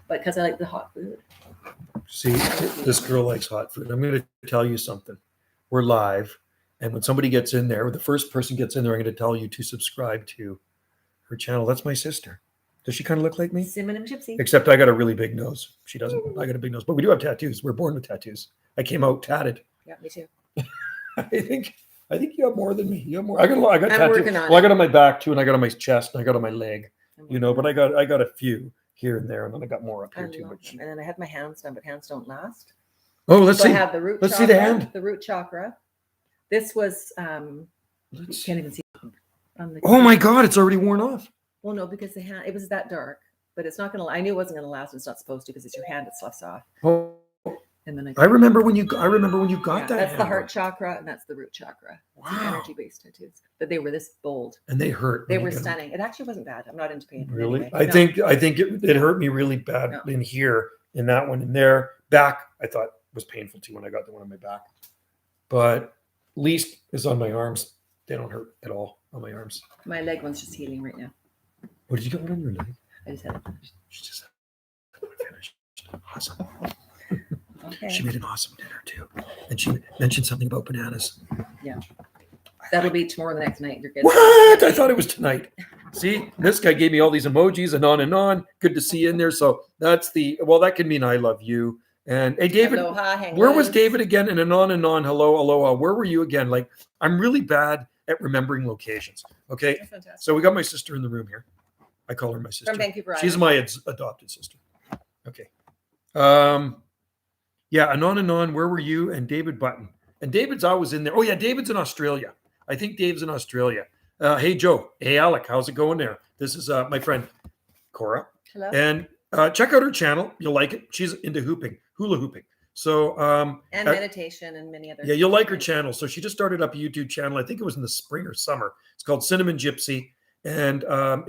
but because I like the hot food. See, this girl likes hot food. I'm going to tell you something. We're live. And when somebody gets in there, the first person gets in there, I'm going to tell you to subscribe to her channel. That's my sister. Does she kind of look like me? Cinnamon Gypsy. Except I got a really big nose. She doesn't. I got a big nose. But we do have tattoos. We're born with tattoos. I came out tatted. Yeah, me too. I think you have more than me. You have more. I got I'm tattoos. working on Well, I it. got on my back too, and I got on my chest, and I got on my leg. But I got a few here and there, and then I got more up here too. And then I had my hands done, but hands don't last. Oh, let's So see. I have the root Let's chakra, see the hand. The root chakra. This was you can't even see on the Oh my God, it's already worn off. Well, no, because the hand, it was that dark, but it's not gonna. I knew it wasn't gonna last. It's not supposed to because it's your hand that sloughs off. Oh, And then I remember when you got that. That's the hand. heart chakra and that's the root chakra. Wow. Energy-based tattoos, but they were this bold. And they hurt. They were stunning. It actually wasn't bad. I'm not into pain. Really? Anyway. I think it hurt me really bad in here, in that one, in there. Back, I thought was painful too when I got the one on my back. But least is on my arms. They don't hurt at all on my arms. My leg one's just healing right now. What did you get on your leg? I just had it finished. She just had it finished. Awesome. Okay. She made an awesome dinner too. And she mentioned something about bananas. Yeah. That'll be tomorrow the next night. You're good. What? I thought it was tonight. See, this guy gave me all these emojis and on and on. Good to see you in there. So that can mean I love you. And hey, David, Aloha, where was David again? And on and on. Hello, aloha. Where were you again? Like, I'm really bad at remembering locations. Okay. That's fantastic. So we got my sister in the room here. I call her my sister. From Vancouver. She's my adopted sister. Okay. Yeah, and on. Where were you? And David Button. And David's always in there. Oh, yeah, David's in Australia. I think Dave's in Australia. Hey, Joe. Hey, Alec. How's it going there? This is my friend, Cora. Hello. And check out her channel. You'll like it. She's into hula hooping. So and meditation and many other. Yeah, you'll like her channel. So she just started up a YouTube channel. I think it was in the spring or summer. It's called Cinnamon Gypsy. And I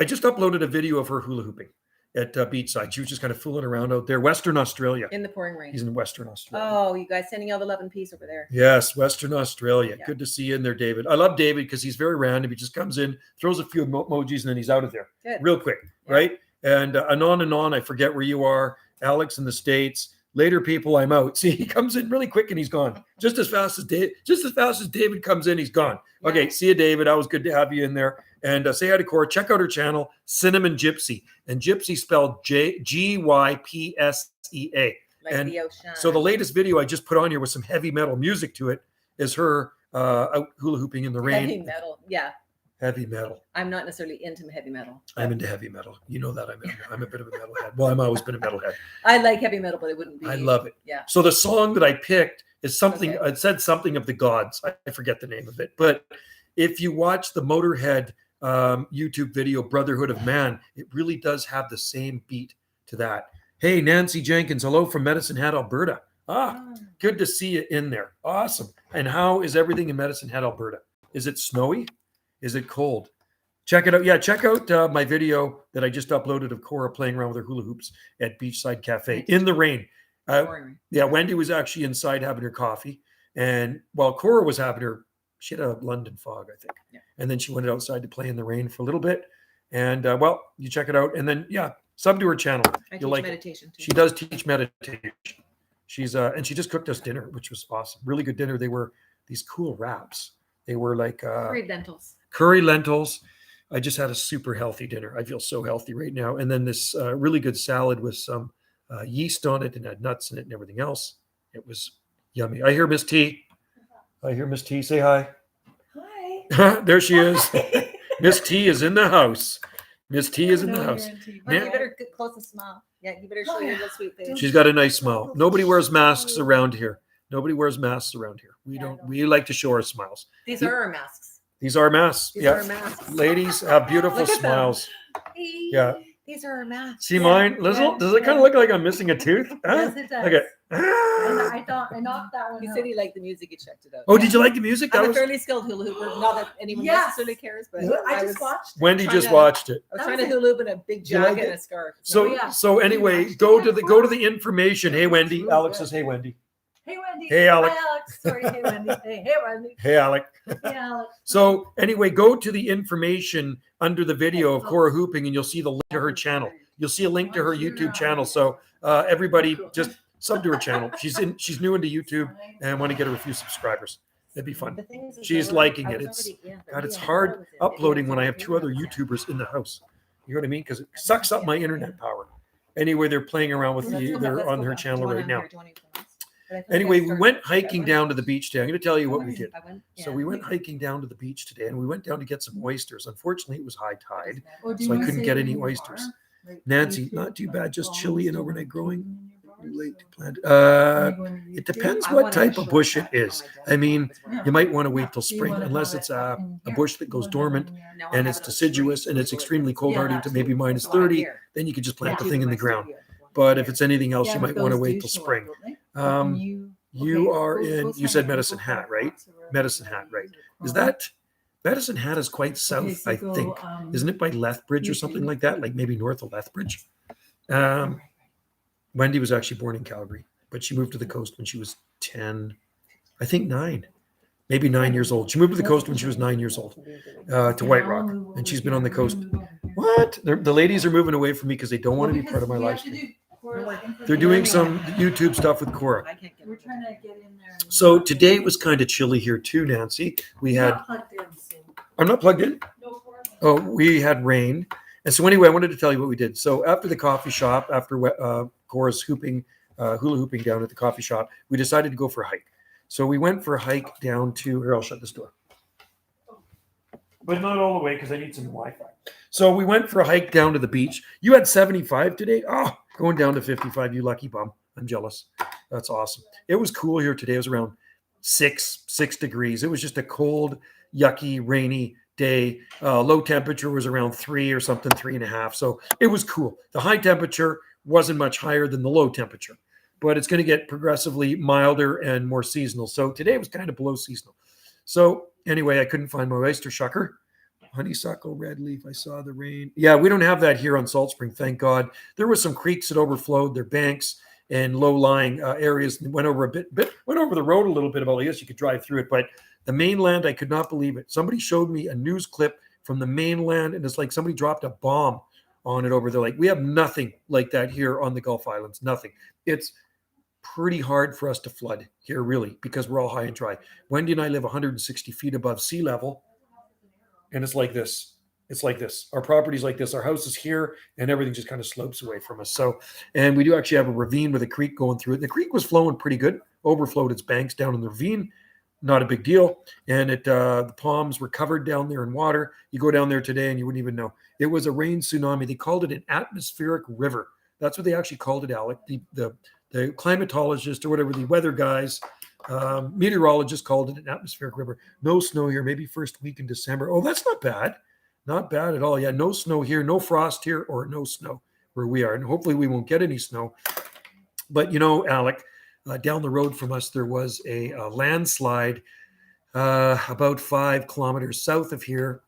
just uploaded a video of her hula hooping at Beachside. She was just kind of fooling around out there. Western Australia. In the pouring rain. He's in Western Australia. Oh, you guys sending all the love and peace over there. Yes, Western Australia. Yeah. Good to see you in there, David. I love David because he's very random. He just comes in, throws a few emojis, and then he's out of there. Good. Real quick, Yeah. right? And on. I forget where you are. Alex in the States. Later, people, I'm out. See, he comes in really quick and he's gone. Just as fast as David comes in, he's gone. Yeah. Okay, see you, David. That was good to have you in there. And say hi to Cora. Check out her channel, Cinnamon Gypsy. And Gypsy spelled Gypsea. Like and the ocean. so the latest video I just put on here with some heavy metal music to it is her out hula hooping in the rain. Heavy metal. Yeah. Heavy metal. I'm not necessarily into heavy metal. I'm into heavy metal. You know that I'm a bit of a metalhead. Well, I've always been a metalhead. I like heavy metal, but it wouldn't be. I love it. Yeah. So the song that I picked is something. Okay. It said something of the gods. I forget the name of it, but if you watch the Motorhead YouTube video, Brotherhood of Man, it really does have the same beat to that. Hey, Nancy Jenkins, hello from Medicine Hat, Alberta. Good to see you in there. Awesome. And how is everything in Medicine Hat, Alberta? Is it snowy? Is it cold? Check it out. Yeah, check out my video that I just uploaded of Cora playing around with her hula hoops at Beachside Cafe in the rain. Yeah, Wendy was actually inside having her coffee. And while Cora was having she had a London fog, I think. Yeah. And And then she went outside to play in the rain for a little bit. And you check it out. And then, sub to her channel. I You'll teach like meditation too. She does teach meditation. She's and she just cooked us dinner, which was awesome. Really good dinner. They were these cool wraps. They were like curry lentils. I just had a super healthy dinner. I feel so healthy right now. And then this really good salad with some yeast on it and had nuts in it and everything else. It was yummy. I hear Miss T. Say hi. Hi. There she is. Miss T is in the house. Miss T is in the house. Well, you better get close and smile. Yeah, you better show your little sweet face. She's got a nice smile. Nobody wears masks around here. We don't. We like to show our smiles. These are our masks. These are masks. These are our masks. Ladies have beautiful Look at them. smiles. Hey, Yeah. These are our masks. See mine, Lizzle? Does it kind of look like I'm missing a tooth? Yes, it does. Okay. I knocked that one He out. said he liked the music. He checked it out. Oh, did you like the music? I'm a fairly skilled hula hooper. Not that anyone Yes. necessarily cares, but I just watched. Wendy trying just to- watched it. I was That trying was to hula hoop in a big You like jacket it? and a scarf. So yeah. so anyway, watched go it. to the information. Hey Wendy, Alex says hey Wendy. Hey Wendy. Hey, Alec. Hi, Alex. Sorry. Hey Wendy. Hey Wendy. Hey Alec. Hey Alex. So anyway, go to the information under the video of Cora Hooping and you'll see the link to her channel. You'll see a link to her YouTube channel. So everybody just sub to her channel. She's new into YouTube and want to get her a few subscribers. It'd be fun. The thing is She's I was liking it. It's already in, but God, it's yeah, I hard was in. uploading when I have It two was other in. YouTubers in the house. You know what I mean? Because it sucks up my internet power. Anyway, they're playing around with they're on her channel right now. Anyway, we went hiking down to the beach today. I'm going to tell you what we did. So we went hiking down to the beach today, and we went down to get some oysters. Unfortunately, it was high tide, so I couldn't get any oysters. Nancy, not too bad, just chili and overnight growing. Too late to plant. It depends what type of bush it is. I mean, you might want to wait till spring, unless it's a bush that goes dormant and it's deciduous and it's extremely cold hardy to maybe minus 30. Then you could just plant the thing in the ground. But if it's anything else, you might want to wait till spring. You are in, you said Medicine Hat, right? Medicine Hat, right? Is that, Medicine Hat is quite south, I think. Isn't it by Lethbridge or something like that? Like maybe north of Lethbridge? Wendy was actually born in Calgary, but she moved to the coast when she was 10, I think 9, maybe 9 years old. She moved to the coast when she was 9 years old to White Rock, and she's been on the coast. What? The ladies are moving away from me because they don't want to be part of my live stream. They're doing some YouTube stuff with Cora. We're trying to get in there. So today it was kind of chilly here too, Nancy. We had, I'm not plugged in. Oh, we had rain. And so anyway, I wanted to tell you what we did. So after the coffee shop, after Cora's hula hooping down at the coffee shop, we decided to go for a hike. So we went for a hike down to, here, I'll shut this door. But not all the way because I need some Wi-Fi. So we went for a hike down to the beach. You had 75 today? Oh, going down to 55, you lucky bum. I'm jealous. That's awesome. It was cool here today. It was around 6 degrees. It was just a cold, yucky, rainy day. Low temperature was around 3 or something, 3.5. So it was cool. The high temperature wasn't much higher than the low temperature, but it's going to get progressively milder and more seasonal. So today was kind of below seasonal. So anyway, I couldn't find my oyster shucker. Honeysuckle, red leaf. I saw the rain. Yeah, we don't have that here on Salt Spring, thank God. There were some creeks that overflowed their banks and low-lying areas. Went over went over the road a little bit. About, I guess you could drive through it, but the mainland, I could not believe it. Somebody showed me a news clip from the mainland, and it's like somebody dropped a bomb on it over there. Like, we have nothing like that here on the Gulf Islands. Nothing. It's pretty hard for us to flood here, really, because we're all high and dry. Wendy and I live 160 feet above sea level. And it's like this. It's like this. Our property's like this. Our house is here, and everything just kind of slopes away from us. So, and we do actually have a ravine with a creek going through it. The creek was flowing pretty good, overflowed its banks down in the ravine. Not a big deal. And the palms were covered down there in water. You go down there today, and you wouldn't even know. It was a rain tsunami. They called it an atmospheric river. That's what they actually called it, Alec. The climatologist or whatever, the weather guys, meteorologist called it an atmospheric river. No snow here, maybe first week in December. Oh, that's not bad. Not bad at all. Yeah, no snow here, no frost here, or no snow where we are. And hopefully we won't get any snow. But, you know, Alec, down the road from us, there was a landslide about 5 kilometers south of here.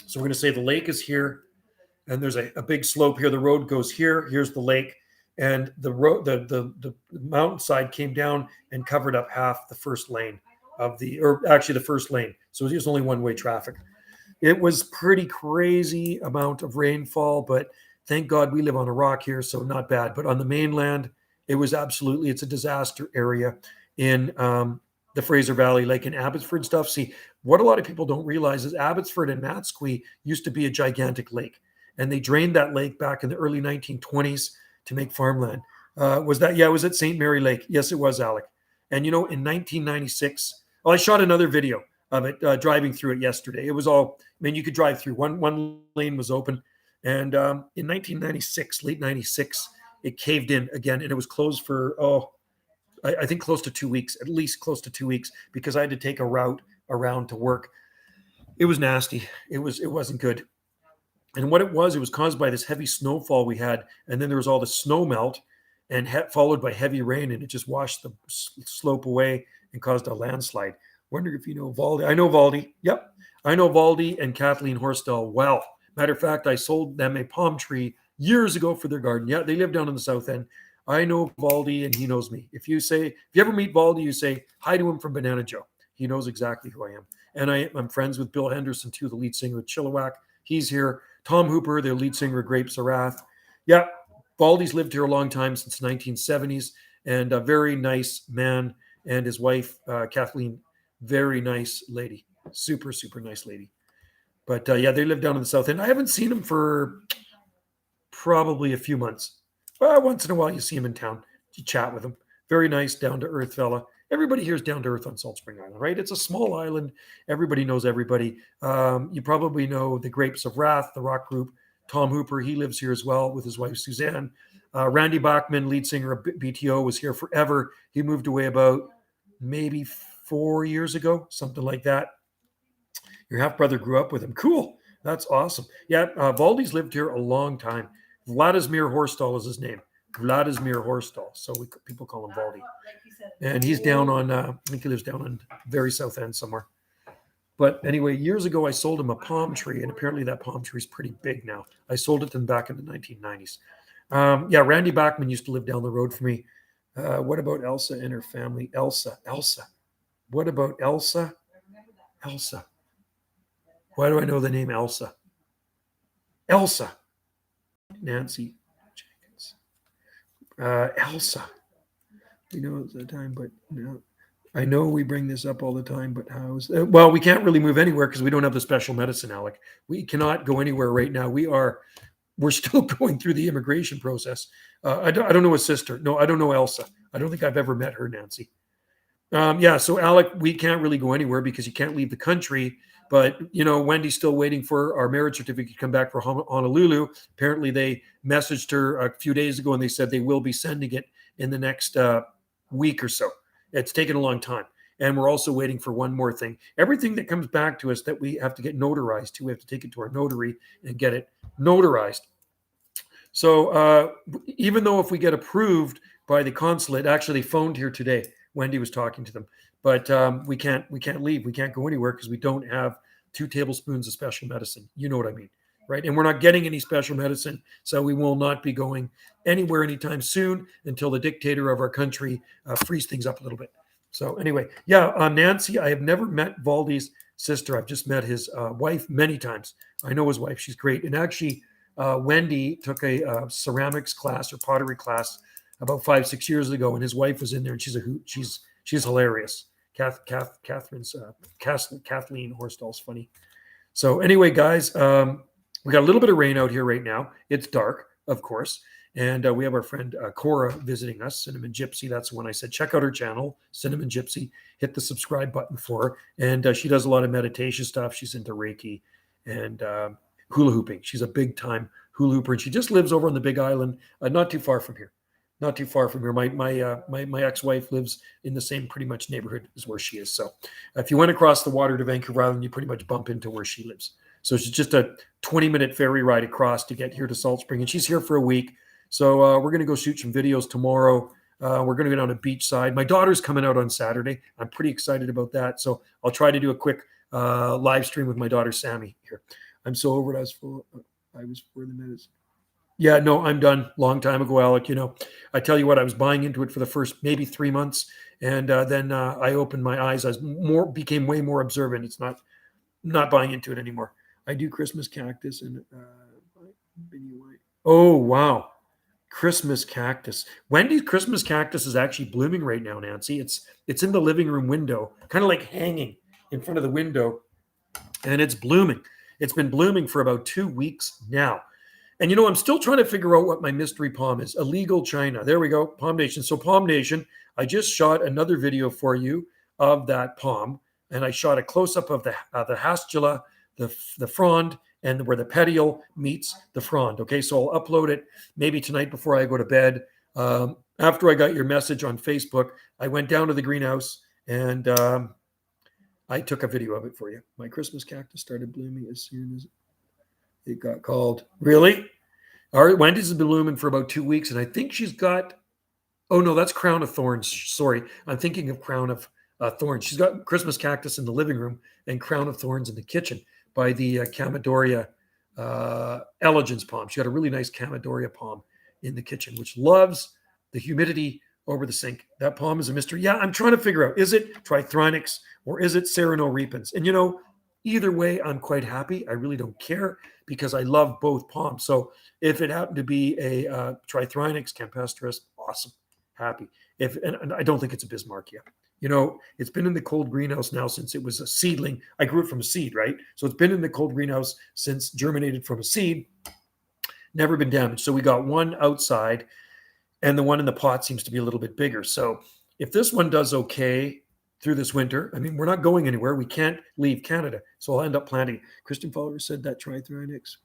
So we're going to say the lake is here, and there's a big slope here. The road goes here. Here's the lake. And the road, the mountainside came down and covered up half the first lane the first lane. So it was only one-way traffic. It was pretty crazy amount of rainfall, but thank God we live on a rock here, so not bad. But on the mainland, it's a disaster area in the Fraser Valley, like in Abbotsford stuff. See, what a lot of people don't realize is Abbotsford and Matsqui used to be a gigantic lake, and they drained that lake back in the early 1920s to make farmland. Was that? Yeah, it was at St. Mary Lake. Yes, it was, Alec. And, you know, in 1996, I shot another video of it driving through it yesterday. It was all, I mean, you could drive through. One lane was open. And in 1996, late 96, it caved in again. And it was closed for, I think close to 2 weeks, at least close to 2 weeks, because I had to take a route around to work. It was nasty. It wasn't good. And what it was caused by this heavy snowfall we had. And then there was all the snow melt and followed by heavy rain. And it just washed the slope away and caused a landslide. Wonder if you know Valdi. I know Valdi. Yep. I know Valdi and Kathleen Horsdell well. Matter of fact, I sold them a palm tree years ago for their garden. Yeah, they live down in the south end. I know Valdi and he knows me. If you ever meet Valdi, you say hi to him from Banana Joe. He knows exactly who I am. And I'm friends with Bill Henderson too, the lead singer of Chilliwack. He's here. Tom Hooper, the lead singer of Grapes of Wrath. Yeah, Baldy's lived here a long time, since the 1970s, and a very nice man, and his wife, Kathleen, very nice lady. Super, super nice lady. But yeah, they live down in the South End. I haven't seen them for probably a few months. Once in a while, you see him in town. You chat with him. Very nice, down to earth fella. Everybody here is down to earth on Salt Spring Island, right? It's a small island. Everybody knows everybody. You probably know the Grapes of Wrath, the rock group. Tom Hooper, he lives here as well with his wife Suzanne. Randy Bachman, lead singer of BTO, was here forever. He moved away about maybe 4 years ago, something like that. Your half brother grew up with him. Cool. That's awesome. Yeah, Valdy's lived here a long time. Vladimir Horstal is his name. Vladimir Horstal. So people call him Valdy. And he's down on, I think he lives down on very south end somewhere. But anyway, years ago, I sold him a palm tree, and apparently that palm tree is pretty big now. I sold it to him back in the 1990s. Yeah, Randy Bachman used to live down the road from me. What about Elsa and her family? Elsa. What about Elsa? Elsa. Why do I know the name Elsa? Elsa. Nancy Jenkins. Elsa. We know it's the time, but no. I know we bring this up all the time, but how's well, we can't really move anywhere because we don't have the special medicine, Alec. We cannot go anywhere right now. We're still going through the immigration process. I don't know his sister. No, I don't know Elsa. I don't think I've ever met her, Nancy. Yeah, so Alec, we can't really go anywhere because you can't leave the country. But, Wendy's still waiting for our marriage certificate to come back for Honolulu. Apparently, they messaged her a few days ago, and they said they will be sending it in the next week or so. It's taken a long time. And we're also waiting for one more thing. Everything that comes back to us that we have to get notarized to, we have to take it to our notary and get it notarized. So even though if we get approved by the consulate, actually they phoned here today. Wendy was talking to them, but we can't leave. We can't go anywhere because we don't have 2 tablespoons of special medicine. You know what I mean, right? And we're not getting any special medicine, so we will not be going anywhere anytime soon until the dictator of our country frees things up a little bit. So anyway, yeah, Nancy, I have never met Valdy's sister. I've just met his wife many times. I know his wife. She's great. And actually, Wendy took a ceramics class or pottery class about 5-6 years ago, and his wife was in there, and she's a hoot. She's hilarious. Kathleen Horstal's funny. So anyway, guys, we got a little bit of rain out here right now. It's dark, of course. And we have our friend Cora visiting us, Cinnamon Gypsy. That's the one I said, check out her channel, Cinnamon Gypsy. Hit the subscribe button for her. And she does a lot of meditation stuff. She's into Reiki and hula hooping. She's a big time hula hooper. And she just lives over on the Big Island, not too far from here. Not too far from here. My ex-wife lives in the same pretty much neighborhood as where she is. So if you went across the water to Vancouver Island, you pretty much bump into where she lives. So it's just a 20-minute ferry ride across to get here to Salt Spring. And she's here for a week. So we're going to go shoot some videos tomorrow. We're going to go down to beachside. My daughter's coming out on Saturday. I'm pretty excited about that. So I'll try to do a quick live stream with my daughter, Sammy, here. I'm so over it. I was for the minutes. Yeah, no, I'm done. Long time ago, Alec. I tell you what, I was buying into it for the first maybe 3 months. And then I opened my eyes. Became way more observant. It's not buying into it anymore. I do Christmas cactus and oh, wow. Christmas cactus. Wendy's Christmas cactus is actually blooming right now, Nancy. It's in the living room window, kind of like hanging in front of the window, and it's blooming. It's been blooming for about 2 weeks now. And I'm still trying to figure out what my mystery palm is. Illegal China. There we go. Palm Nation. So Palm Nation, I just shot another video for you of that palm, and I shot a close-up of the hastula, the frond, and where the petiole meets the frond. Okay, so I'll upload it maybe tonight before I go to bed. After I got your message on Facebook, I went down to the greenhouse and I took a video of it for you. My Christmas cactus started blooming as soon as it got called. Really? All right, Wendy's has been blooming for about 2 weeks, and I think she's got, oh no, that's Crown of Thorns. Sorry, I'm thinking of Crown of Thorns. She's got Christmas cactus in the living room and Crown of Thorns in the kitchen by the Chamaedoria elegans palm. She got a really nice Chamaedoria palm in the kitchen, which loves the humidity over the sink. That palm is a mystery. Yeah, I'm trying to figure out, is it Trithronyx or is it Sereno repens? And Either way, I'm quite happy. I really don't care because I love both palms. So if it happened to be a Trithrinax campestris, awesome, happy. And I don't think it's a Bismarckia. You know, it's been in the cold greenhouse now since it was a seedling. I grew it from a seed, right? So it's been in the cold greenhouse since germinated from a seed, never been damaged. So we got one outside, and the one in the pot seems to be a little bit bigger. So if this one does okay through this winter, I mean, we're not going anywhere. We can't leave Canada. So I'll end up planting. Christian Fowler said that Trithrinax.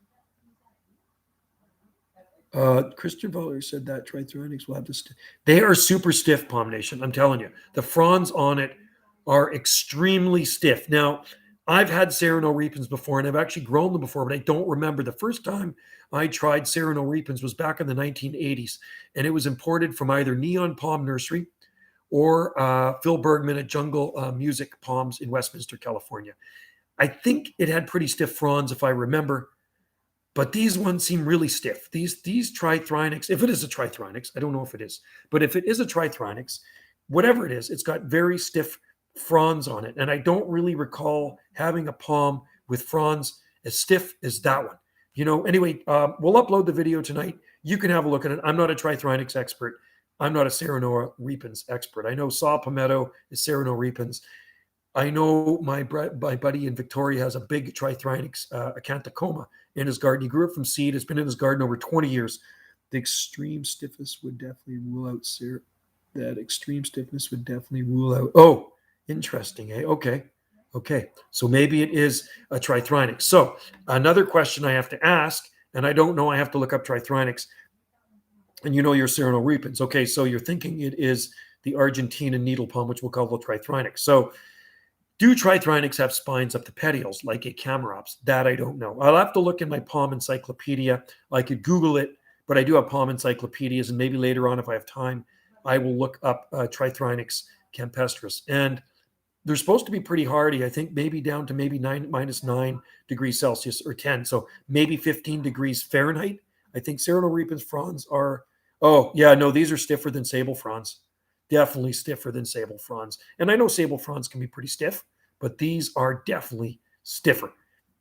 Christian Fowler said that Trithrinax will have this. They are super stiff, Palm Nation. I'm telling you. The fronds on it are extremely stiff. Now, I've had Serrano Repens before, and I've actually grown them before, but I don't remember. The first time I tried Serrano Repens was back in the 1980s, and it was imported from either Neon Palm Nursery or Phil Bergman at Jungle Music Palms in Westminster, California. I think it had pretty stiff fronds, if I remember, but these ones seem really stiff. These Trithrinax, if it is a Trithrinax, I don't know if it is, but if it is a Trithrinax, whatever it is, it's got very stiff fronds on it. And I don't really recall having a palm with fronds as stiff as that one. You know, anyway, we'll upload the video tonight. You can have a look at it. I'm not a Trithrinax expert. I'm not a Serrano Repens expert. I know Saw Palmetto is Serrano Repens. I know my buddy in Victoria has a big Trithrinax acanthocoma in his garden. He grew it from seed. It's been in his garden over 20 years. The extreme stiffness would definitely rule out that extreme stiffness would definitely rule out. Oh, interesting. Eh? Okay. So maybe it is a Trithrinax. So another question I have to ask, and I don't know, I have to look up Trithrinax. And you know your Serrano Repens. Okay, so you're thinking it is the Argentine needle palm, which we'll call the Trithrinax. So do Trithrinax have spines up the petioles like a Camarops? That I don't know. I'll have to look in my palm encyclopedia. I could Google it, but I do have palm encyclopedias, and maybe later on, if I have time, I will look up Trithrinax campestris. And they're supposed to be pretty hardy. I think maybe down to maybe -9 degrees Celsius or 10. So maybe 15 degrees Fahrenheit. I think Serrano Repens fronds are, oh, yeah, no, these are stiffer than sable fronds. Definitely stiffer than sable fronds. And I know sable fronds can be pretty stiff, but these are definitely stiffer.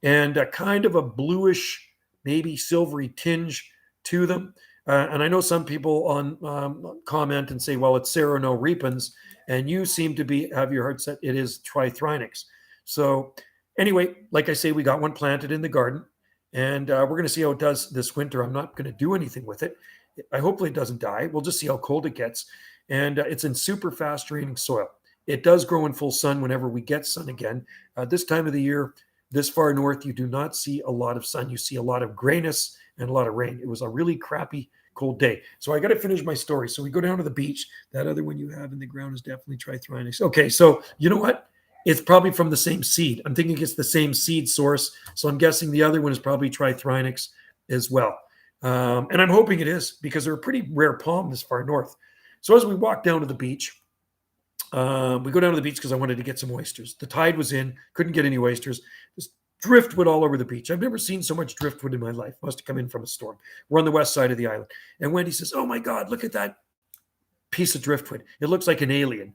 And kind of a bluish, maybe silvery tinge to them. And I know some people on comment and say, well, it's Serrano Repens, and you seem to have your heart set, it is Trithrinax. So anyway, like I say, we got one planted in the garden, and we're going to see how it does this winter. I'm not going to do anything with it. Hopefully it doesn't die. We'll just see how cold it gets. And it's in super fast draining soil. It does grow in full sun whenever we get sun again. This time of the year, this far north, you do not see a lot of sun. You see a lot of grayness and a lot of rain. It was a really crappy, cold day. So I got to finish my story. So we go down to the beach. That other one you have in the ground is definitely Trithrinax. Okay, so you know what? It's probably from the same seed. I'm thinking it's the same seed source. So I'm guessing the other one is probably Trithrinax as well. And I'm hoping it is because they're a pretty rare palm this far north. So as we walk down to the beach, we go down to the beach because I wanted to get some oysters. The tide was in, couldn't get any oysters. Just driftwood all over the beach. I've never seen so much driftwood in my life. Must have come in from a storm. We're on the west side of the island. And Wendy says, oh my God, look at that piece of driftwood. It looks like an alien.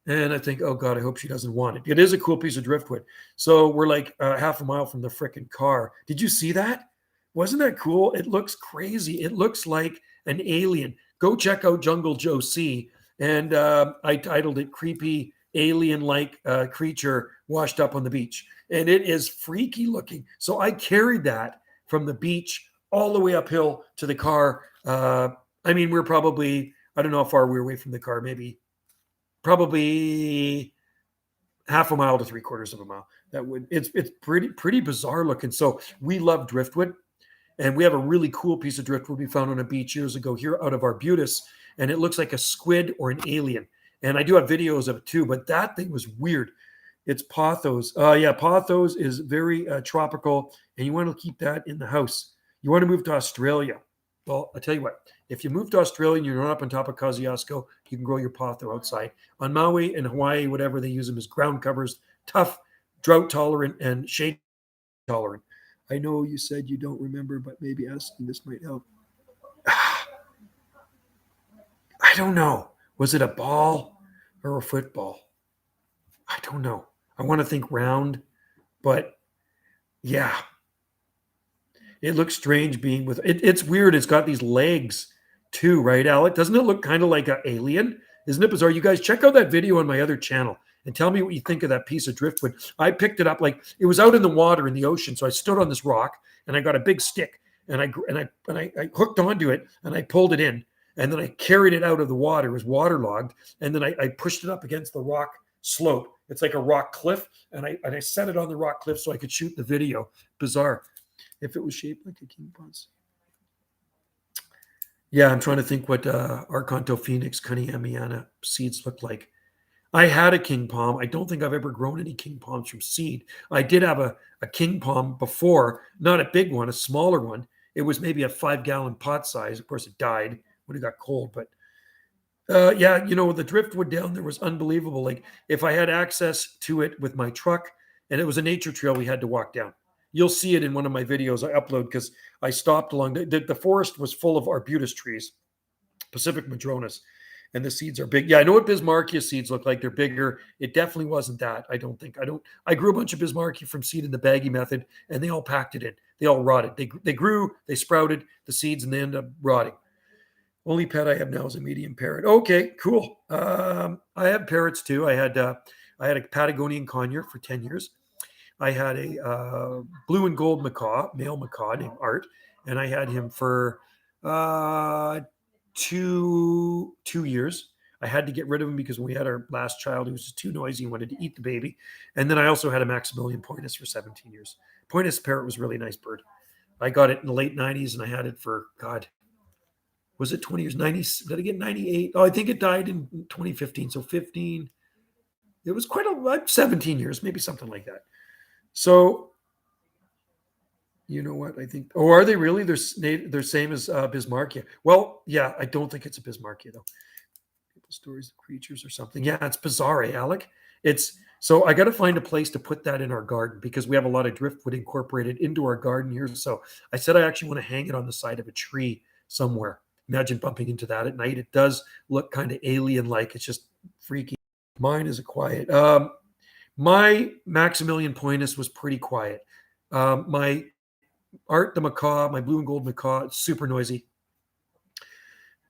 And I think, oh God, I hope she doesn't want it. It is a cool piece of driftwood. So we're like half a mile from the frickin' car. Did you see that? Wasn't that cool? It looks crazy. It looks like an alien. Go check out Jungle Joe C. And I titled it Creepy Alien-like Creature Washed Up on the Beach. And it is freaky looking. So I carried that from the beach all the way uphill to the car. I mean, we're probably, I don't know how far we were away from the car, probably half a mile to 3/4 of a mile. It's pretty bizarre looking. So we love driftwood. And we have a really cool piece of driftwood we found on a beach years ago here out of Arbutus. And it looks like a squid or an alien. And I do have videos of it too, but that thing was weird. It's pothos. Yeah, pothos is very tropical, and you want to keep that in the house. You want to move to Australia. Well, I'll tell you what, if you move to Australia and you're not up on top of Kosciuszko, you can grow your potho outside. On Maui and Hawaii, whatever, they use them as ground covers, tough, drought tolerant, and shade tolerant. I know you said you don't remember, but maybe asking this might help. I don't know. Was it a ball or a football? I don't know. I want to think round, but Yeah. It looks strange being with it. It's weird. It's got these legs too, right, Alec? Doesn't it look kind of like an alien? Isn't it bizarre? You guys check out that video on my other channel and tell me what you think of that piece of driftwood. I picked it up like it was out in the water in the ocean. So I stood on this rock and I got a big stick and I hooked onto it and I pulled it in and then I carried it out of the water. It was waterlogged and then I pushed it up against the rock slope. It's like a rock cliff and I set it on the rock cliff so I could shoot the video. Bizarre. If it was shaped like a king ponce. Yeah, I'm trying to think what Arcanto Phoenix Cunninghamiana seeds look like. I had a king palm. I don't think I've ever grown any king palms from seed. I did have a king palm before, not a big one, a smaller one. It was maybe a 5-gallon pot size. Of course, it died when it got cold. But yeah, the driftwood down there was unbelievable. Like if I had access to it with my truck and it was a nature trail, we had to walk down. You'll see it in one of my videos I upload because I stopped along. The forest was full of arbutus trees, Pacific madronas, and the seeds are big. Yeah, I know what Bismarckia seeds look like. They're bigger. It definitely wasn't that. I don't think. I grew a bunch of Bismarckia from seed in the baggy method, and they all packed it in. They all rotted. They grew, they sprouted the seeds, and they ended up rotting. Only pet I have now is a medium parrot. Okay, cool. I have parrots too. I had a Patagonian conure for 10 years. I had a blue and gold macaw, male macaw named Art, and I had him for 2 years. I had to get rid of him because when we had our last child, he was just too noisy and wanted to eat the baby. And then I also had a Maximilian Pointus for 17 years. Pointus parrot was a really nice bird. I got it in the late 90s, and I had it for, God, was it 20 years? 90? Did I get 98? Oh, I think it died in 2015. So 15. It was quite a 17 years, maybe something like that. So, you know what I think? Oh, are they really? They're same as Bismarckia. Well, yeah, I don't think it's a Bismarckia though. People stories of creatures or something. Yeah, it's bizarre, Alec. So I got to find a place to put that in our garden because we have a lot of driftwood incorporated into our garden here. So I said I actually want to hang it on the side of a tree somewhere. Imagine bumping into that at night. It does look kind of alien-like. It's just freaky. Mine is a quiet. My Maximilian Pointus was pretty quiet. My Art the macaw, my blue and gold macaw, it's super noisy.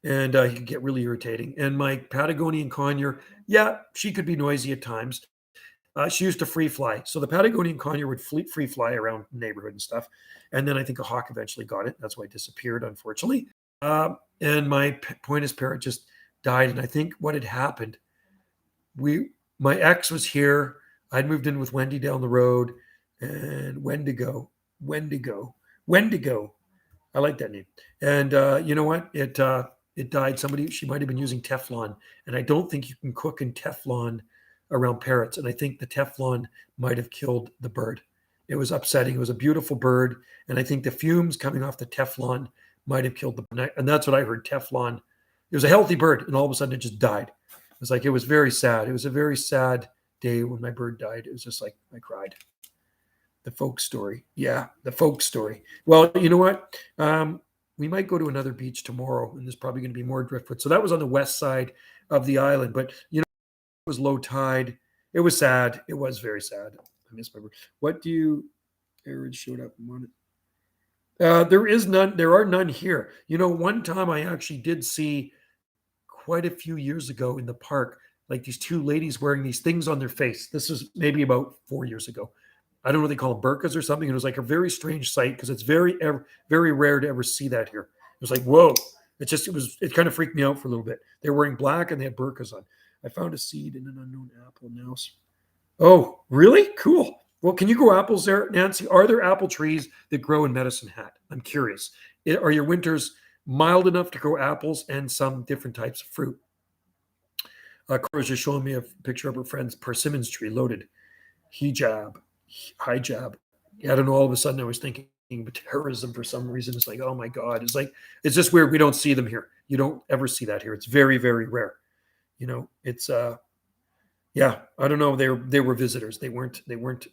And he could get really irritating. And my Patagonian conure, yeah, she could be noisy at times. She used to free fly. So the Patagonian conure would free fly around the neighborhood and stuff. And then I think a hawk eventually got it. That's why it disappeared, unfortunately. And my Pointus parrot just died. And I think what had happened, my ex was here. I'd moved in with Wendy down the road, and Wendigo. I like that name. And you know what? It died. She might have been using Teflon, and I don't think you can cook in Teflon around parrots. And I think the Teflon might have killed the bird. It was upsetting. It was a beautiful bird, and I think the fumes coming off the Teflon might have killed the bird. And that's what I heard. Teflon. It was a healthy bird, and all of a sudden it just died. It was very sad. It was a very sad day when my bird died. It was just like I cried. The folk story. Yeah, the folk story. Well, you know what? We might go to another beach tomorrow, and there's probably going to be more driftwood. So that was on the west side of the island, but it was low tide. It was sad. It was very sad. I miss my bird. What do you? Aaron showed up and wanted. There is none. There are none here. One time I actually did see quite a few years ago in the park, like these two ladies wearing these things on their face. This was maybe about 4 years ago. I don't know what they call them, burkas or something. It was like a very strange sight because it's very, very rare to ever see that here. It was like, whoa. It kind of freaked me out for a little bit. They were wearing black and they had burkas on. I found a seed in an unknown apple now. Oh, really? Cool. Well, can you grow apples there, Nancy? Are there apple trees that grow in Medicine Hat? I'm curious. Are your winters mild enough to grow apples and some different types of fruit? Cora's just showing me a picture of her friend's persimmons tree loaded. Hijab. Yeah, I don't know. All of a sudden I was thinking terrorism for some reason. It's like, oh my God. It's just weird. We don't see them here. You don't ever see that here. It's very, very rare. It's yeah, I don't know. They were visitors. They weren't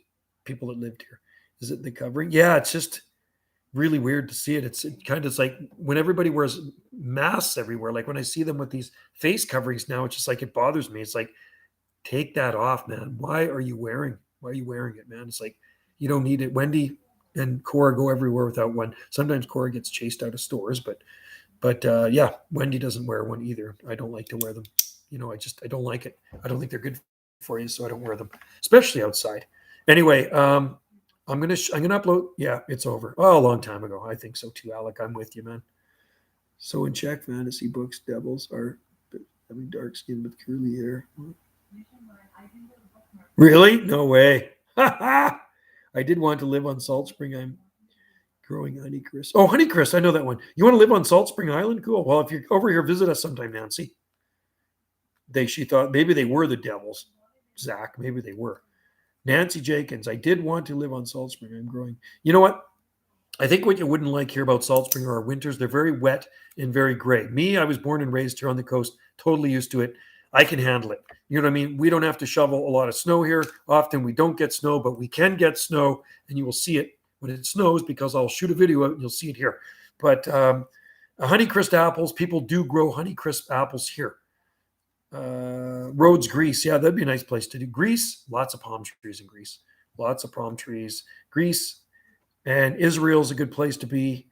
people that lived here. Is it the covering? Yeah, it's just really weird to see it. It's kind of like when everybody wears masks everywhere, like when I see them with these face coverings now, it's just like it bothers me. It's like, take that off, man. Why are you wearing it, man? It's like, you don't need it. Wendy, and Cora go everywhere without one. Sometimes Cora gets chased out of stores, but yeah, Wendy doesn't wear one either. I don't like to wear them. I don't like it. I don't think they're good for you, so I don't wear them, especially outside. Anyway, I'm gonna upload. Yeah, it's over. Oh, a long time ago. I think so too, Alec. I'm with you, man. So in Czech fantasy books, devils are having dark skin with curly hair. Really? No way. I did want to live on Salt Spring. I'm growing honeycrisp. Oh, honeycrisp. I know that one. You want to live on Salt Spring Island? Cool. Well, if you're over here, visit us sometime, Nancy. She thought maybe they were the devils. Zach, maybe they were. Nancy Jenkins. I did want to live on Salt Spring. I'm growing. You know what? I think what you wouldn't like here about Salt Spring are our winters. They're very wet and very gray. Me, I was born and raised here on the coast, totally used to it. I can handle it. You know what I mean? We don't have to shovel a lot of snow here. Often we don't get snow, but we can get snow, and you will see it when it snows because I'll shoot a video out and you'll see it here. But Honeycrisp apples, people do grow Honeycrisp apples here. Rhodes, Greece. Yeah, that'd be a nice place to do. Greece, lots of palm trees in Greece. Lots of palm trees. Greece and Israel's a good place to be.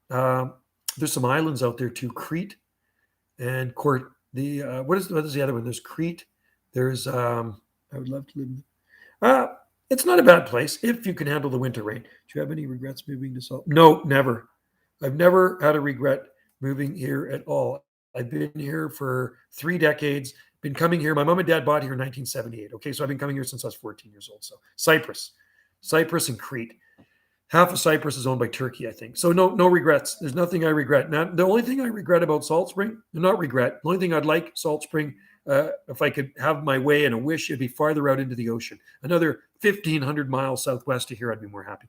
There's some islands out there too. Crete and Court. What is the other one? There's Crete. There's I would love to live. It's not a bad place if you can handle the winter rain. Do you have any regrets moving to Salt? No, never. I've never had a regret moving here at all. I've been here for 3 decades. Been coming here. My mom and dad bought here in 1978. Okay, so I've been coming here since I was 14 years old. So Cyprus and Crete. Half of Cyprus is owned by Turkey, I think. So no regrets. There's nothing I regret. Now, the only thing I regret about Salt Spring, not regret, the only thing I'd like Salt Spring, if I could have my way and a wish, it'd be farther out into the ocean. Another 1,500 miles southwest of here, I'd be more happy.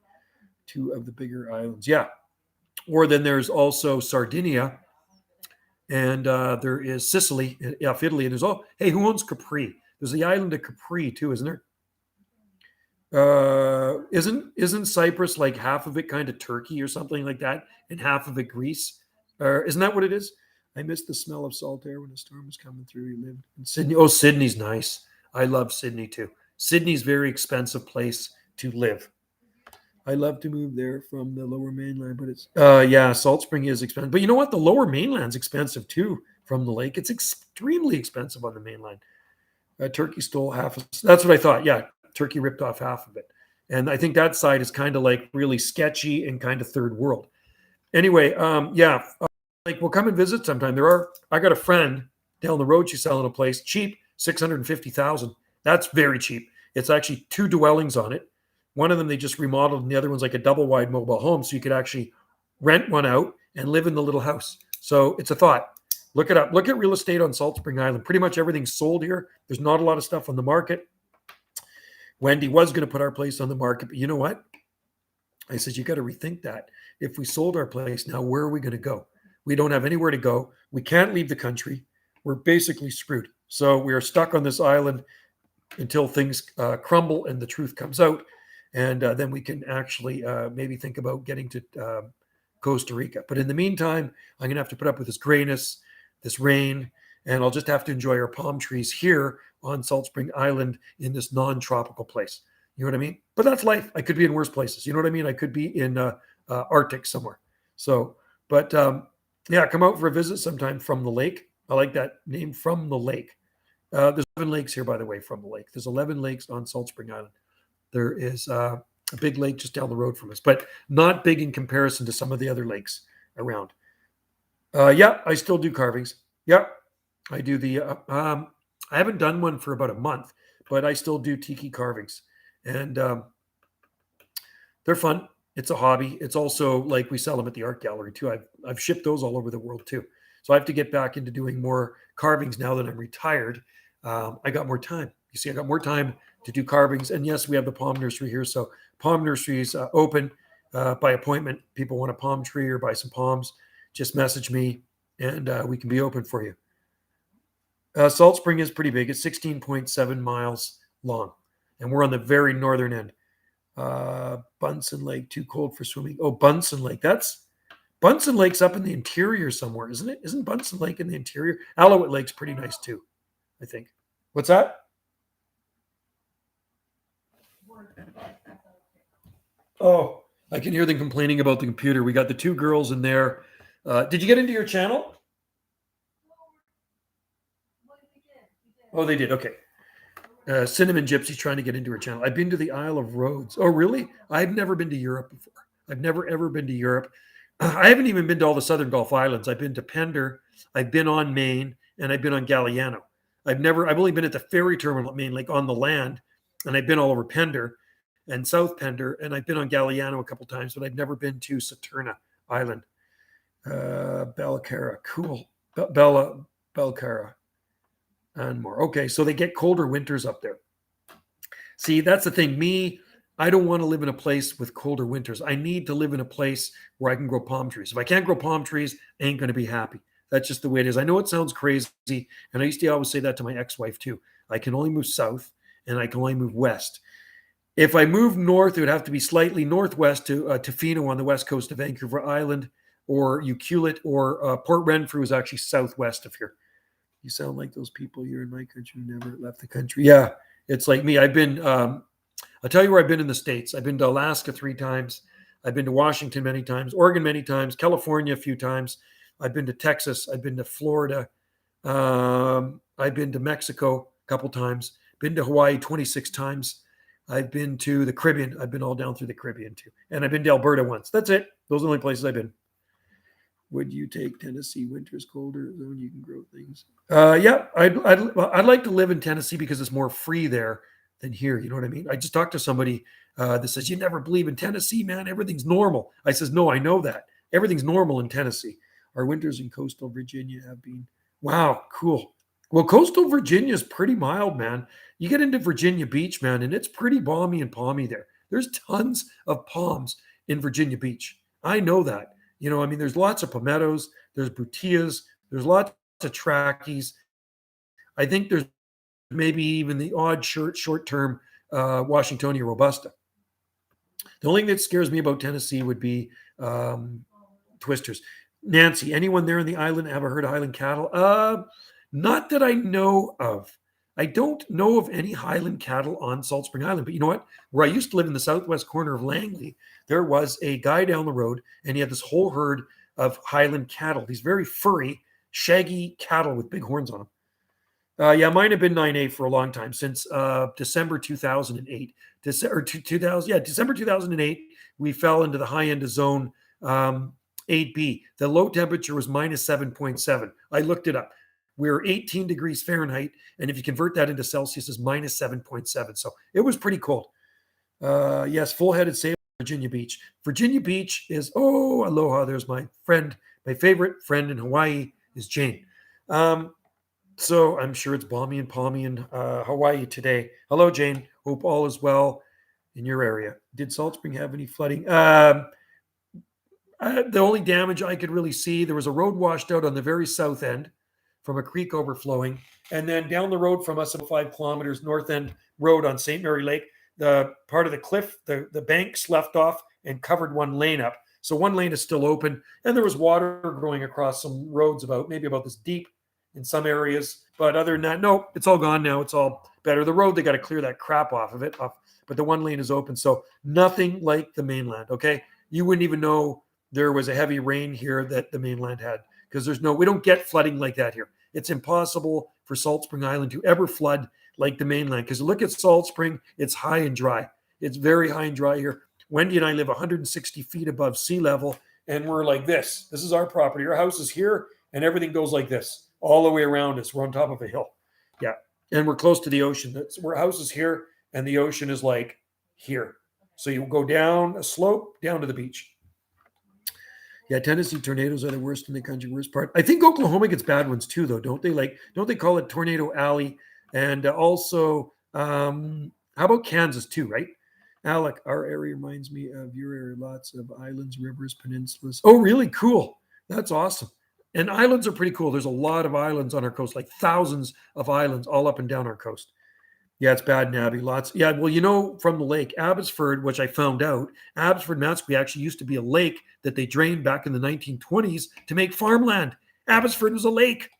2 of the bigger islands. Yeah. Or then there's also Sardinia, and there is Sicily, off Italy, and there's hey, who owns Capri? There's the island of Capri too, isn't there? Isn't Cyprus like half of it kind of Turkey or something like that, and half of it Greece? Isn't that what it is? I missed the smell of salt air when the storm was coming through. You lived in Sydney. Oh, Sydney's nice. I love Sydney too. Sydney's a very expensive place to live. I love to move there from the Lower Mainland, but it's yeah, Salt Spring is expensive. But you know what? The Lower Mainland's expensive too from the lake. It's extremely expensive on the mainland. Turkey stole half of. That's what I thought. Yeah, Turkey ripped off half of it, and I think that side is kind of like really sketchy and kind of third world. Anyway, yeah, like we'll come and visit sometime. I got a friend down the road. She's selling a place cheap, $650,000. That's very cheap. It's actually 2 dwellings on it. One of them they just remodeled, and the other one's like a double wide mobile home, so you could actually rent one out and live in the little house. So it's a thought. Look it up. Look at real estate on Salt Spring Island. Pretty much everything's sold here. There's not a lot of stuff on the market. Wendy was going to put our place on the market, but you know what? I said, you got to rethink that. If we sold our place, now where are we going to go? We don't have anywhere to go. We can't leave the country. We're basically screwed. So we are stuck on this island until things crumble and the truth comes out. And then we can actually maybe think about getting to Costa Rica. But in the meantime, I'm going to have to put up with this grayness, this rain, and I'll just have to enjoy our palm trees here on Salt Spring Island in this non-tropical place. You know what I mean? But that's life. I could be in worse places. You know what I mean? I could be in Arctic somewhere. So, but yeah, come out for a visit sometime from the lake. I like that name, From the Lake. There's 11 lakes here, by the way, from the lake. There's 11 lakes on Salt Spring Island. There is a big lake just down the road from us, but not big in comparison to some of the other lakes around. Yeah, I still do carvings. Yeah, I do the, I haven't done one for about a month, but I still do tiki carvings. And they're fun. It's a hobby. It's also like we sell them at the art gallery too. I've shipped those all over the world too. So I have to get back into doing more carvings now that I'm retired. I got more time. You see, I got more time to do carvings. And yes, we have the palm nursery here. So palm nursery is open by appointment. People want a palm tree or buy some palms, just message me and we can be open for you. Salt Spring is pretty big. It's 16.7 miles long. And we're on the very northern end. Bunsen Lake, too cold for swimming. Oh, Bunsen Lake. Bunsen Lake's up in the interior somewhere, isn't it? Isn't Bunsen Lake in the interior? Alouette Lake's pretty nice too, I think. What's that? Oh, I can hear them complaining about the computer. We got the two girls in there. Did you get into your channel? Oh, they did. Okay. Cinnamon Gypsy's trying to get into her channel. I've been to the Isle of Rhodes. Oh, really? I've never been to Europe before. I've never, ever been to Europe. I haven't even been to all the Southern Gulf Islands. I've been to Pender. I've been on Maine, and I've been on Galliano. I've only been at the ferry terminal at Maine, like on the land, and I've been all over Pender and South Pender, and I've been on Galliano a couple times, but I've never been to Saturna Island. Belcara, cool. Belcara. And more. Okay, so they get colder winters up there. See, that's the thing. I don't want to live in a place with colder winters. I need to live in a place where I can grow palm trees. If I can't grow palm trees, I ain't going to be happy. That's just the way it is. I know it sounds crazy, and I used to always say that to my ex-wife too. I can only move south, and I can only move west. If I move north, it would have to be slightly northwest to Tofino on the west coast of Vancouver Island, or Ucluelet, or Port Renfrew is actually southwest of here. You sound like those people here in my country who never left the country. Yeah, it's like me. I've been, I'll tell you where I've been in the States. I've been to Alaska 3 times. I've been to Washington many times, Oregon many times, California a few times. I've been to Texas. I've been to Florida. I've been to Mexico a couple times. Been to Hawaii 26 times. I've been to the Caribbean. I've been all down through the Caribbean too. And I've been to Alberta once. That's it. Those are the only places I've been. Would you take Tennessee? Winter's colder, zone you can grow things. Yeah, I'd like to live in Tennessee because it's more free there than here. You know what I mean? I just talked to somebody that says, you never believe in Tennessee, man. Everything's normal. I says, no, I know that. Everything's normal in Tennessee. Our winters in coastal Virginia have been, wow, cool. Well, coastal Virginia is pretty mild, man. You get into Virginia Beach, man, and it's pretty balmy and palmy there. There's tons of palms in Virginia Beach. I know that. You know, I mean, there's lots of palmettos, there's butillas, there's lots of trackies. I think there's maybe even the odd short-term Washingtonia robusta. The only thing that scares me about Tennessee would be twisters. Nancy, anyone there in the island ever heard of Highland cattle? Not that I know of. I don't know of any Highland cattle on Salt Spring Island, but you know what? Where I used to live in the southwest corner of Langley, there was a guy down the road, and he had this whole herd of Highland cattle. These very furry, shaggy cattle with big horns on them. Yeah, mine have been 9A for a long time, since December 2008. December 2008, we fell into the high end of zone 8B. The low temperature was minus 7.7. I looked it up. We're 18 degrees Fahrenheit, and if you convert that into Celsius, is minus 7.7. So it was pretty cold. Yes, full-headed sail, Virginia Beach. Virginia Beach is, oh, aloha. There's my friend, my favorite friend in Hawaii is Jane. So I'm sure it's balmy and palmy in Hawaii today. Hello, Jane. Hope all is well in your area. Did Salt Spring have any flooding? The only damage I could really see, there was a road washed out on the very south end from a creek overflowing. And then down the road from us, about 5 kilometers, north end road on St. Mary Lake, the part of the cliff, the banks left off and covered one lane up. So one lane is still open. And there was water growing across some roads maybe about this deep in some areas. But other than that, no, it's all gone now. It's all better. The road, they got to clear that crap off of it. But the one lane is open. So nothing like the mainland, okay? You wouldn't even know there was a heavy rain here that the mainland had, because we don't get flooding like that here. It's impossible for Salt Spring Island to ever flood like the mainland, because look at Salt Spring, it's high and dry. It's very high and dry here. Wendy and I live 160 feet above sea level, and we're like this. This is our property. Our house is here, and everything goes like this all the way around us. We're on top of a hill. Yeah, and we're close to the ocean. Our house is here, and the ocean is like here. So you go down a slope, down to the beach. Yeah, Tennessee tornadoes are the worst in the country, worst part. I think Oklahoma gets bad ones too, though, don't they? Like, don't they call it Tornado Alley? And also, how about Kansas too, right? Alec, our area reminds me of your area. Lots of islands, rivers, peninsulas. Oh, really? Cool. That's awesome. And islands are pretty cool. There's a lot of islands on our coast, like thousands of islands all up and down our coast. Yeah, it's bad in Abby. Lots. Yeah, well, you know, from the lake, Abbotsford, which I found out, Abbotsford, Matsqui actually used to be a lake that they drained back in the 1920s to make farmland. Abbotsford was a lake.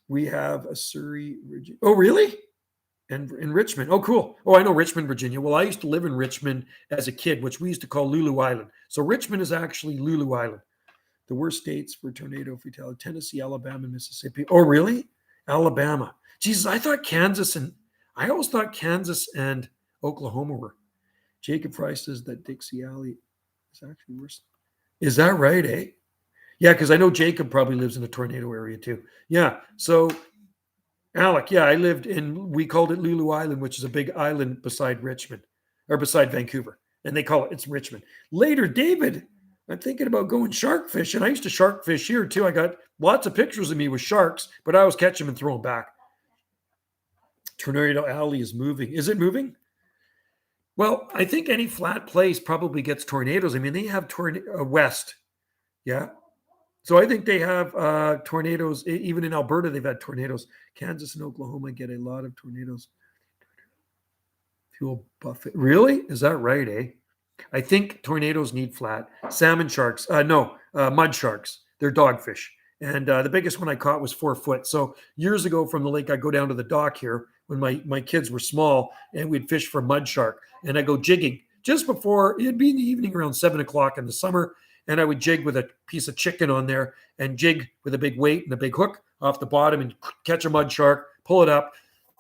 We have a Surrey. Oh, really? And in Richmond. Oh, cool. Oh, I know Richmond, Virginia. Well, I used to live in Richmond as a kid, which we used to call Lulu Island. So Richmond is actually Lulu Island. The worst states for tornado fatality: Tennessee, Alabama, and Mississippi. Oh, really? Alabama. Jesus, I always thought Kansas and Oklahoma were. Jacob Fry says that Dixie Alley is actually worse. Is that right, eh? Yeah, because I know Jacob probably lives in a tornado area too. Yeah. So Alec, yeah, we called it Lulu Island, which is a big island beside Richmond or beside Vancouver. And it's Richmond. Later, David, I'm thinking about going shark fishing. I used to shark fish here too. I got lots of pictures of me with sharks, but I always catch them and throw them back. Tornado Alley is moving. Is it moving? Well, I think any flat place probably gets tornadoes. I mean, they have west. Yeah. So I think they have tornadoes. Even in Alberta, they've had tornadoes. Kansas and Oklahoma get a lot of tornadoes. Fuel buffet. Really? Is that right, eh? I think tornadoes need flat. Salmon sharks. Mud sharks. They're dogfish. And the biggest one I caught was 4 foot. So years ago from the lake, I'd go down to the dock here when my kids were small, and we'd fish for mud shark. And I'd go jigging just before, it'd be in the evening around 7 o'clock in the summer. And I would jig with a piece of chicken on there and jig with a big weight and a big hook off the bottom and catch a mud shark, pull it up.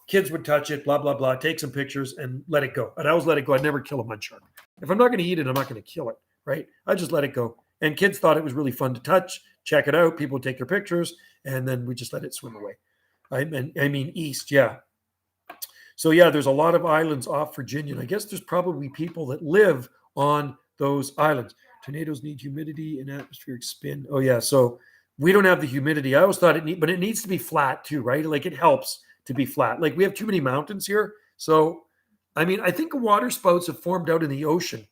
Kids would touch it, blah, blah, blah, take some pictures and let it go. And I always let it go. I'd never kill a mud shark. If I'm not going to eat it, I'm not going to kill it, right? I just let it go. And kids thought it was really fun to touch, check it out. People would take their pictures, and then we just let it swim away. I mean, east, yeah. So, yeah, there's a lot of islands off Virginia. And I guess there's probably people that live on those islands. Tornadoes need humidity and atmospheric spin. Oh, yeah. So we don't have the humidity. I always thought but it needs to be flat too, right? Like it helps to be flat. Like we have too many mountains here. So, I mean, I think water spouts have formed out in the ocean.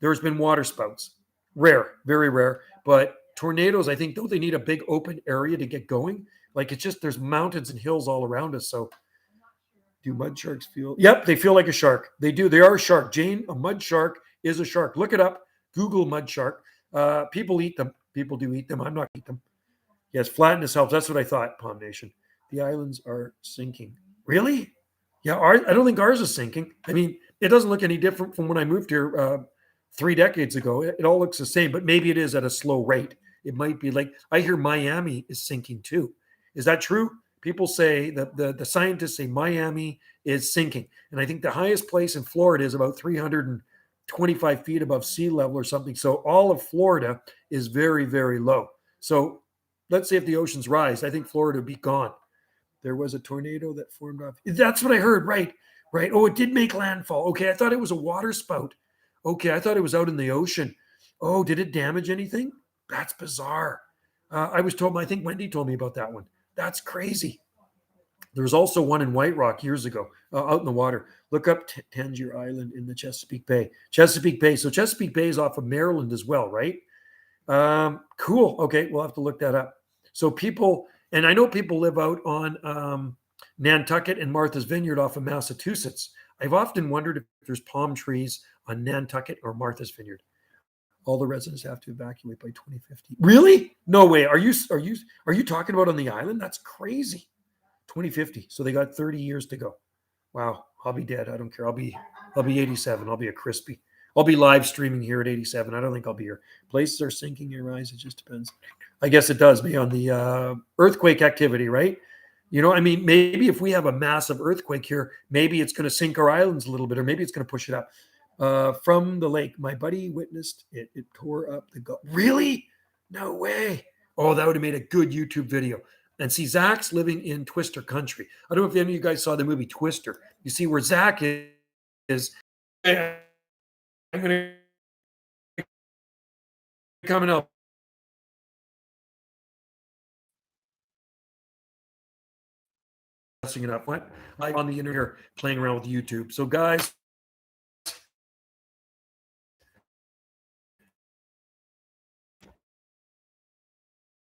There's been water spouts. Rare, very rare. But tornadoes, I think, don't they need a big open area to get going? Like it's just, there's mountains and hills all around us. So do mud sharks feel? Yep, they feel like a shark. They do. They are a shark. Jane, a mud shark is a shark. Look it up. Google mud shark. People eat them. People do eat them. I'm not eat them. Yes, flatness helps. That's what I thought, Palm Nation. The islands are sinking. Really? Yeah, I don't think ours is sinking. I mean, it doesn't look any different from when I moved here 3 decades ago. It all looks the same, but maybe it is at a slow rate. It might be like, I hear Miami is sinking too. Is that true? People say that the scientists say Miami is sinking. And I think the highest place in Florida is about 325 feet above sea level or something. So all of Florida is very, very low. So let's say if the oceans rise, I think Florida would be gone. There was a tornado that formed off. That's what I heard. Right. Right. Oh, it did make landfall. Okay. I thought it was a water spout. Okay. I thought it was out in the ocean. Oh, did it damage anything? That's bizarre. I was told, I think Wendy told me about that one. That's crazy. There was also one in White Rock years ago, out in the water. Look up Tangier Island in the Chesapeake Bay. Chesapeake Bay. So Chesapeake Bay is off of Maryland as well, right? Cool. Okay, we'll have to look that up. So people, and I know people live out on Nantucket and Martha's Vineyard off of Massachusetts. I've often wondered if there's palm trees on Nantucket or Martha's Vineyard. All the residents have to evacuate by 2050. Really? No way. Are you talking about on the island? That's crazy. 2050. So they got 30 years to go. Wow. I'll be dead. I don't care. I'll be 87. I'll be a crispy. I'll be live streaming here at 87. I don't think I'll be here. Places are sinking and rise. It just depends. I guess it does be on the earthquake activity, right? You know, I mean, maybe if we have a massive earthquake here, maybe it's going to sink our islands a little bit, or maybe it's going to push it up. From the lake, my buddy witnessed it. It tore up the Gulf. Really? No way. Oh, that would have made a good YouTube video. And see, Zach's living in Twister country. I don't know if any of you guys saw the movie Twister. You see where Zach is. I'm going to come up. It up. What? I'm on the internet here playing around with YouTube. So, guys,